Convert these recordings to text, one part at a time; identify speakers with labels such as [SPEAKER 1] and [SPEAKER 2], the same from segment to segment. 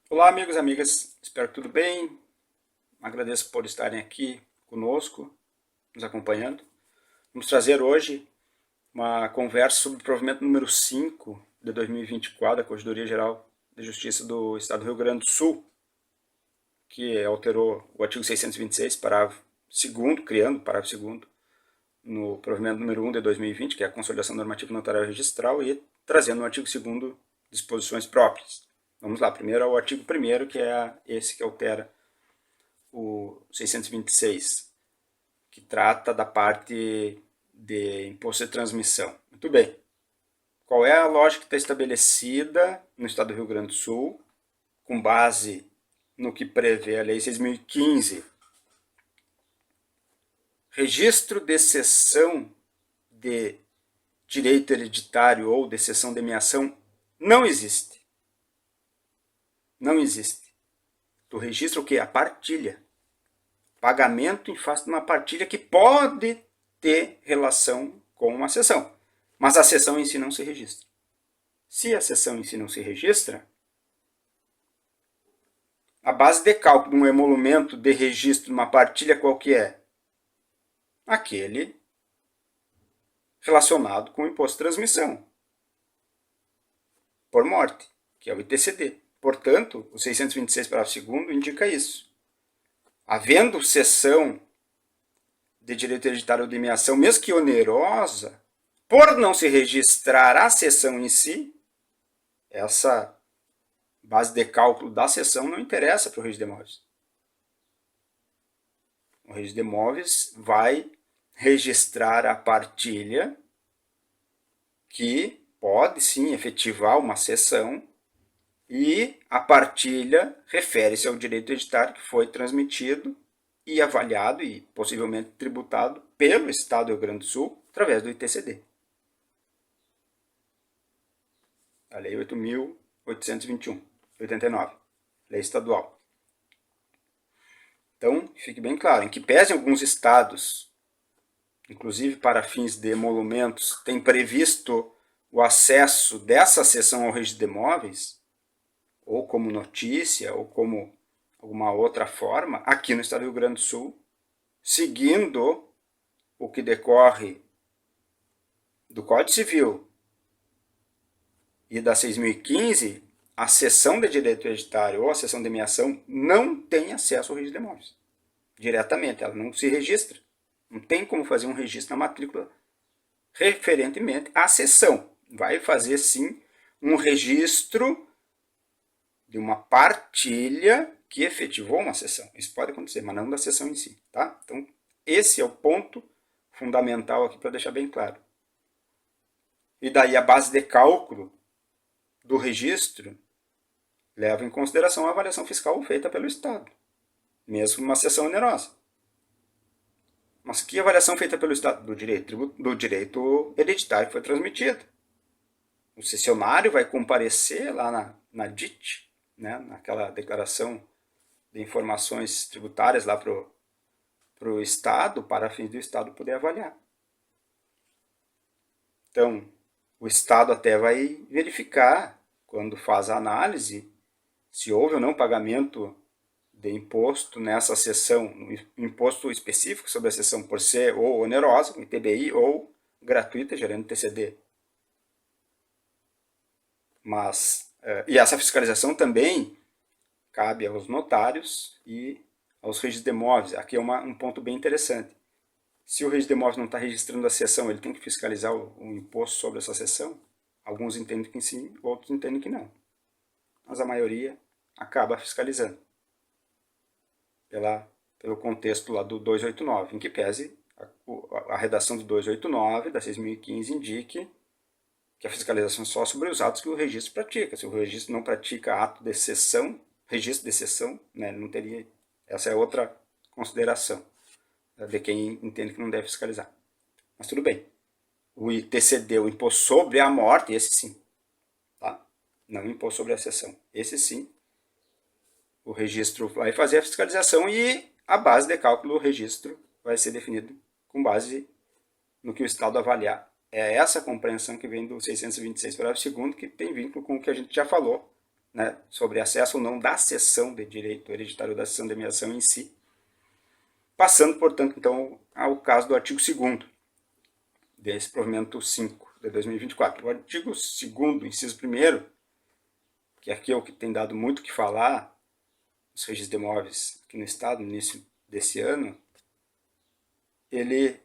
[SPEAKER 1] Olá, amigos e amigas, espero que tudo bem. Agradeço por estarem aqui conosco, nos acompanhando. Vamos trazer hoje uma conversa sobre o provimento número 5 de 2024 da Corregedoria Geral de Justiça do Estado do Rio Grande do Sul, que alterou o artigo 626, parágrafo 2º, criando o parágrafo 2º, no provimento número 1 de 2020, que é a Consolidação Normativa Notarial Registral, e trazendo no artigo 2º disposições próprias. Vamos lá, primeiro ao artigo 1º, que é esse que altera o 626, que trata da parte de imposto de transmissão. Muito bem. Qual é a lógica que está estabelecida no Estado do Rio Grande do Sul, com base no que prevê a Lei 6.015? Registro de cessão de direito hereditário ou de cessão de meação não existe. Não existe. Tu registra o quê? A partilha. Pagamento em face de uma partilha que pode ter relação com uma cessão. Mas a cessão em si não se registra. Se a cessão em si não se registra, a base de cálculo de um emolumento de registro de uma partilha qual que é? Aquele relacionado com o imposto de transmissão por morte, que é o ITCD. Portanto, o 626, parágrafo 2º, indica isso. Havendo cessão de direito hereditário ou de meação, mesmo que onerosa, por não se registrar a cessão em si, essa base de cálculo da cessão não interessa para o registro de imóveis. O registro de imóveis vai registrar a partilha que pode sim efetivar uma cessão, e a partilha refere-se ao direito hereditário que foi transmitido e avaliado e possivelmente tributado pelo Estado do Rio Grande do Sul através do ITCD. A Lei 8.821, 89, Lei Estadual. Então, fique bem claro, em que pese alguns estados, inclusive para fins de emolumentos, tem previsto o acesso dessa cessão ao registro de imóveis, ou como notícia, ou como alguma outra forma, aqui no Estado do Rio Grande do Sul, seguindo o que decorre do Código Civil e da 6.015, a cessão de direito hereditário ou a cessão de meação não tem acesso ao registro de imóveis. Diretamente, ela não se registra. Não tem como fazer um registro na matrícula referentemente à cessão. Vai fazer, sim, um registro de uma partilha que efetivou uma cessão. Isso pode acontecer, mas não da cessão em si. Tá? Então, esse é o ponto fundamental aqui para deixar bem claro. E daí a base de cálculo do registro leva em consideração a avaliação fiscal feita pelo Estado, mesmo uma cessão onerosa. Mas que avaliação feita pelo Estado? Do direito hereditário que foi transmitido. O cessionário vai comparecer lá na DIT, né, naquela declaração de informações tributárias lá para o Estado, para fins do Estado poder avaliar. Então, o Estado até vai verificar, quando faz a análise, se houve ou não pagamento de imposto nessa cessão, imposto específico sobre a cessão por ser ou onerosa, um ITBI, ou gratuita, gerando TCD. Mas, e essa fiscalização também cabe aos notários e aos registros de imóveis. Aqui é um ponto bem interessante. Se o registro de imóveis não está registrando a cessão, ele tem que fiscalizar o imposto sobre essa cessão? Alguns entendem que sim, outros entendem que não. Mas a maioria acaba fiscalizando. Pelo contexto lá do 289, em que pese a redação do 289 da 6.015 indique que a fiscalização é só sobre os atos que o registro pratica. Se o registro não pratica ato de cessão, registro de cessão, né, não teria. Essa é outra consideração de quem entende que não deve fiscalizar. Mas tudo bem. O ITCD, o imposto sobre a morte, esse sim. Tá? Não o imposto sobre a cessão. Esse sim. O registro vai fazer a fiscalização e a base de cálculo do registro vai ser definido com base no que o Estado avaliar. É essa compreensão que vem do 626, parágrafo 2º, que tem vínculo com o que a gente já falou, né, sobre acesso ou não da cessão de direito hereditário da cessão de meação em si. Passando, portanto, então, ao caso do artigo 2º desse provimento 5 de 2024. O artigo 2º, inciso 1º, que aqui é o que tem dado muito o que falar, os registros de imóveis aqui no Estado, no início desse ano, ele,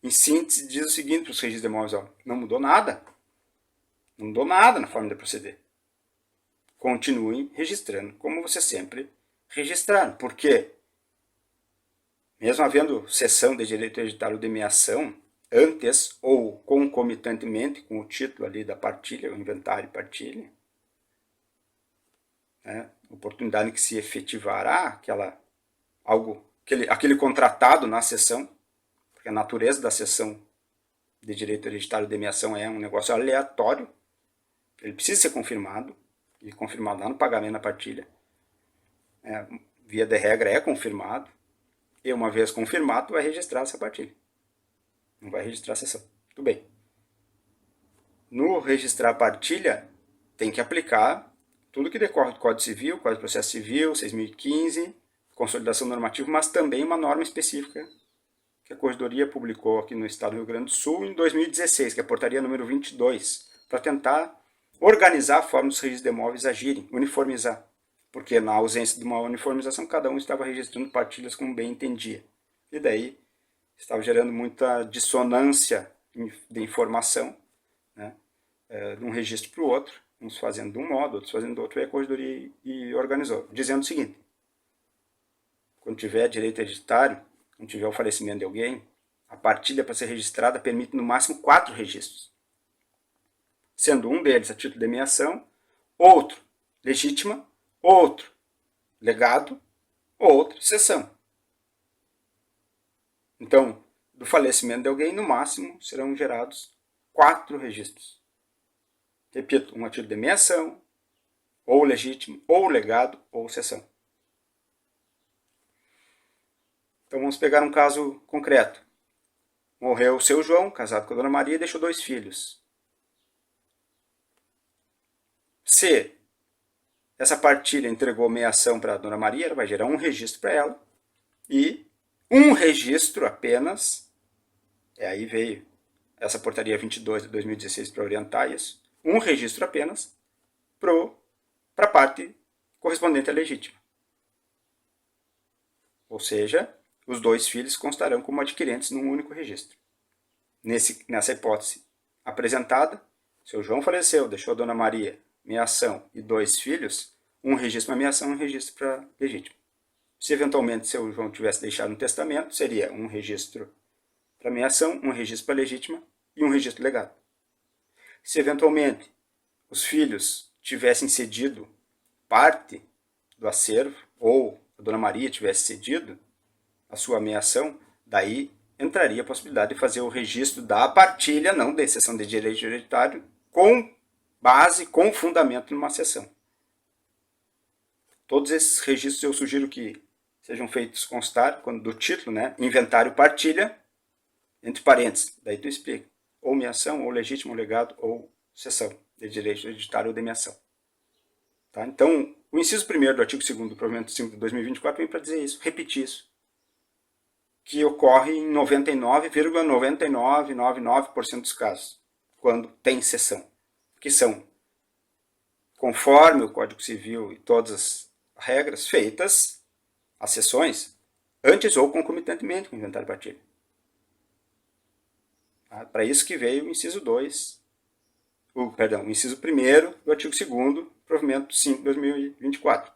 [SPEAKER 1] em síntese, diz o seguinte para os registros de imóveis: ó, não mudou nada. Não mudou nada na forma de proceder. Continuem registrando como vocês sempre registraram. Por quê? Mesmo havendo cessão de direito hereditário de meação, antes ou concomitantemente com o título ali da partilha, o inventário e partilha, né, oportunidade em que se efetivará aquele contratado na cessão, porque a natureza da cessão de direito hereditário de meação é um negócio aleatório, ele precisa ser confirmado, e confirmado lá no pagamento da partilha. Via de regra é confirmado, e uma vez confirmado, vai registrar essa partilha. Não vai registrar a cessão. Tudo bem. No registrar a partilha, tem que aplicar tudo que decorre do Código Civil, Código de Processo Civil, 6.015, Consolidação Normativa, mas também uma norma específica que a Corregedoria publicou aqui no Estado do Rio Grande do Sul em 2016, que é a portaria número 22, para tentar organizar a forma dos registros de imóveis agirem, uniformizar. Porque na ausência de uma uniformização, cada um estava registrando partilhas como bem entendia. E daí estava gerando muita dissonância de informação, né, de um registro para o outro, uns fazendo de um modo, outros fazendo do outro, e a Corregedoria organizou, dizendo o seguinte: quando tiver direito hereditário, quando tiver o falecimento de alguém, a partilha para ser registrada permite no máximo 4 registros, sendo um deles a título de meação, outro legítima, outro legado, outro cessão. Então, do falecimento de alguém, no máximo, serão gerados 4 registros. Repito, um a título de meação, ou legítimo, ou legado, ou cessão. Então, vamos pegar um caso concreto. Morreu o seu João, casado com a Dona Maria, e deixou 2 filhos. Se essa partilha entregou meação para a Dona Maria, ela vai gerar um registro para ela, e um registro apenas, aí veio essa portaria 22 de 2016 para orientar isso, um registro apenas para a parte correspondente à legítima. Ou seja, os 2 filhos constarão como adquirentes num único registro. Nessa hipótese apresentada, seu João faleceu, deixou a Dona Maria meação e 2 filhos, um registro para meação e um registro para legítimo. Se eventualmente seu João tivesse deixado um testamento, seria um registro para meação, um registro para legítima e um registro legado. Se eventualmente os filhos tivessem cedido parte do acervo, ou a Dona Maria tivesse cedido a sua meação, daí entraria a possibilidade de fazer o registro da partilha, não da exceção de direito hereditário, com base, com fundamento numa cessão. Todos esses registros eu sugiro que sejam feitos constar, quando do título, né, inventário partilha, entre parênteses, daí tu explica, ou meação, ou legítimo, legado, ou cessão de direito hereditário ou de meação. Tá? Então, o inciso 1º do artigo 2º do provimento 5 de 2024 vem para dizer isso, repetir isso, que ocorre em 99,9999% dos casos, quando tem cessão, que são, conforme o Código Civil e todas as regras, feitas as cessões antes ou concomitantemente com o inventário partilha. Tá? Para isso que veio o inciso 2, o inciso 1º do artigo 2º, provimento 5 de 2024.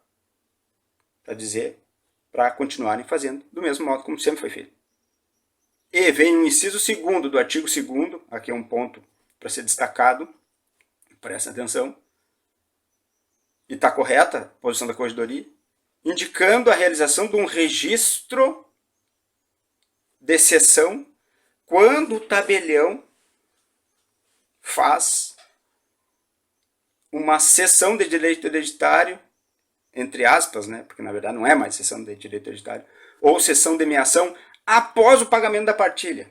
[SPEAKER 1] Para dizer, para continuarem fazendo do mesmo modo como sempre foi feito. E vem o inciso 2º do artigo 2º, aqui é um ponto para ser destacado, presta atenção, e está correta a posição da Corregedoria, indicando a realização de um registro de cessão quando o tabelião faz uma cessão de direito hereditário, entre aspas, né, porque na verdade não é mais cessão de direito hereditário, ou cessão de meação após o pagamento da partilha.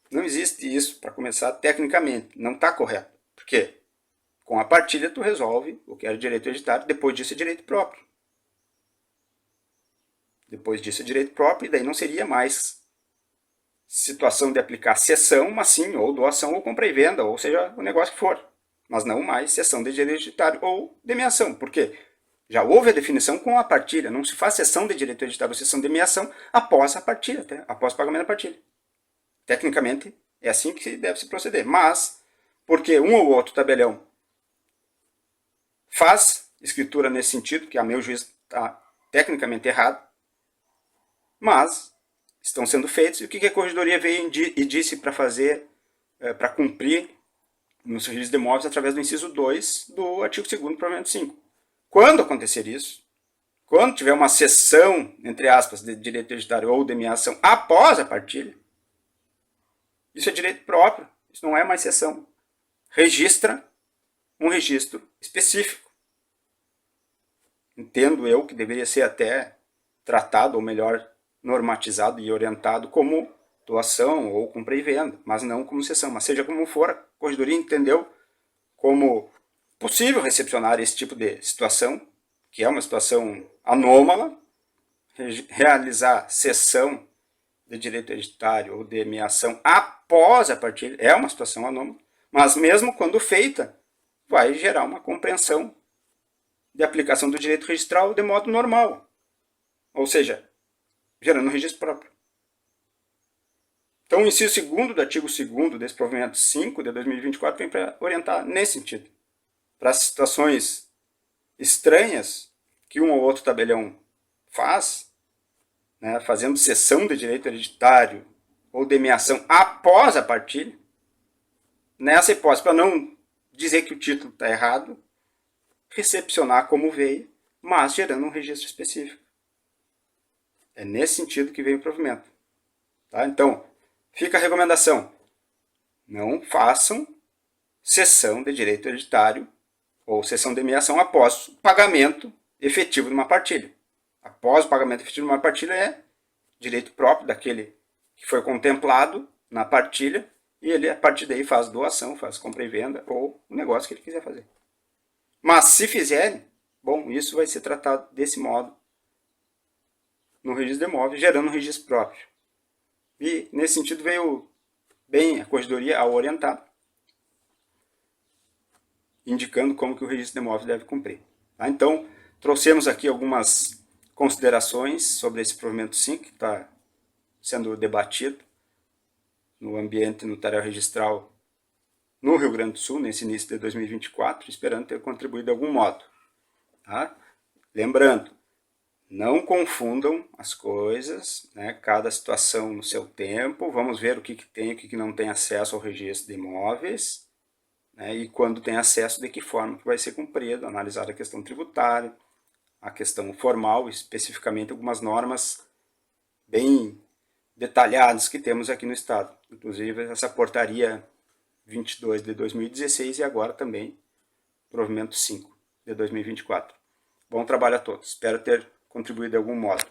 [SPEAKER 1] Não existe isso, para começar, tecnicamente. Não está correto. Por quê? Com a partilha, tu resolve o que era direito hereditário, depois disso é direito próprio. Depois disso é direito próprio, e daí não seria mais situação de aplicar cessão, mas sim, ou doação, ou compra e venda, ou seja, o negócio que for. Mas não mais cessão de direito hereditário ou demeiação. Por quê? Já houve a definição com a partilha. Não se faz cessão de direito hereditário ou cessão de demeiação após a partilha, após o pagamento da partilha. Tecnicamente, é assim que deve se proceder. Mas, porque um ou outro tabelião faz escritura nesse sentido, que a meu juízo está tecnicamente errado, mas estão sendo feitos. E o que a corregedoria veio e disse para fazer, para cumprir nos registros de imóveis através do inciso 2 do artigo 2º do provimento 5. Quando acontecer isso, quando tiver uma cessão, entre aspas, de direito hereditário ou demeiação após a partilha, isso é direito próprio, isso não é mais cessão. Registra um registro específico. Entendo eu que deveria ser até tratado, ou melhor, normatizado e orientado como doação ou compra e venda, mas não como cessão. Mas seja como for, a corregedoria entendeu como possível recepcionar esse tipo de situação, que é uma situação anômala, realizar cessão de direito hereditário ou de demeiação após a partilha é uma situação anômala, mas mesmo quando feita, vai gerar uma compreensão de aplicação do direito registral de modo normal, ou seja, gerando um registro próprio. Então, o inciso 2º do artigo 2º desse provimento 5 de 2024 vem para orientar nesse sentido. Para situações estranhas que um ou outro tabelião faz, né, fazendo cessão de direito hereditário ou demeiação após a partilha, nessa hipótese, para não dizer que o título está errado, recepcionar como veio, mas gerando um registro específico. É nesse sentido que veio o provimento. Tá? Então, fica a recomendação. Não façam cessão de direito hereditário ou cessão de demeiação após o pagamento efetivo de uma partilha. Após o pagamento efetivo de uma partilha é direito próprio daquele que foi contemplado na partilha e ele, a partir daí, faz doação, faz compra e venda ou o negócio que ele quiser fazer. Mas se fizerem, bom, isso vai ser tratado desse modo no registro de imóveis, gerando um registro próprio. E, nesse sentido, veio bem a corregedoria ao orientar, indicando como que o registro de imóveis deve cumprir. Tá? Então, trouxemos aqui algumas considerações sobre esse provimento 5, que está sendo debatido no ambiente notarial registral no Rio Grande do Sul, nesse início de 2024, esperando ter contribuído de algum modo. Tá? Lembrando, não confundam as coisas, né? Cada situação no seu tempo. Vamos ver o que tem e o que não tem acesso ao registro de imóveis, né? E quando tem acesso, de que forma que vai ser cumprido, analisar a questão tributária, a questão formal, especificamente algumas normas bem detalhadas que temos aqui no Estado. Inclusive essa portaria 22 de 2016 e agora também provimento 5 de 2024. Bom trabalho a todos. Espero ter contribuído de algum modo.